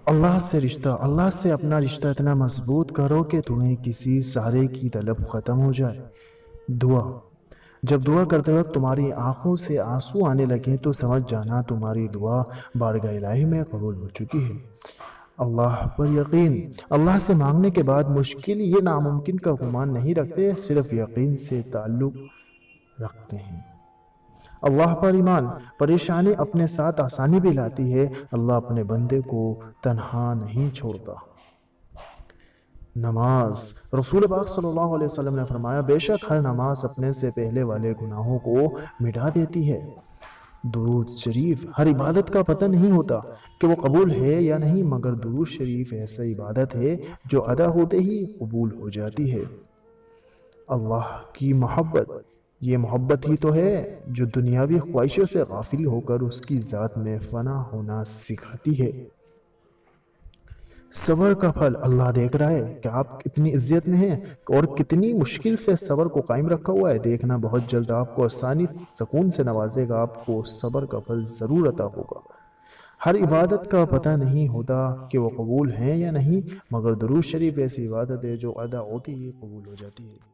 اللہ سے اپنا رشتہ اتنا مضبوط کرو کہ تمہیں کسی سہارے کی طلب ختم ہو جائے۔ دعا: جب دعا کرتے وقت تمہاری آنکھوں سے آنسو آنے لگیں تو سمجھ جانا تمہاری دعا بارگاہ الہی میں قبول ہو چکی ہے۔ اللہ پر یقین: اللہ سے مانگنے کے بعد مشکل یا ناممکن کا گمان نہیں رکھتے، صرف یقین سے تعلق رکھتے ہیں۔ اللہ پر ایمان: پریشانی اپنے ساتھ آسانی بھی لاتی ہے، اللہ اپنے بندے کو تنہا نہیں چھوڑتا۔ نماز: رسول پاک صلی اللہ علیہ وسلم نے فرمایا، بے شک ہر نماز اپنے سے پہلے والے گناہوں کو مٹا دیتی ہے۔ درود شریف: ہر عبادت کا پتہ نہیں ہوتا کہ وہ قبول ہے یا نہیں، مگر درود شریف ایسا عبادت ہے جو ادا ہوتے ہی قبول ہو جاتی ہے۔ اللہ کی محبت: یہ محبت ہی تو ہے جو دنیاوی خواہشوں سے غافل ہو کر اس کی ذات میں فنا ہونا سکھاتی ہے۔ صبر کا پھل: اللہ دیکھ رہا ہے کہ آپ کتنی عزت میں ہیں اور کتنی مشکل سے صبر کو قائم رکھا ہوا ہے۔ دیکھنا بہت جلد آپ کو آسانی سکون سے نوازے گا، آپ کو صبر کا پھل ضرور عطا ہوگا۔ ہر عبادت کا پتہ نہیں ہوتا کہ وہ قبول ہے یا نہیں، مگر درود شریف ایسی عبادت ہے جو ادا ہوتی ہی قبول ہو جاتی ہے۔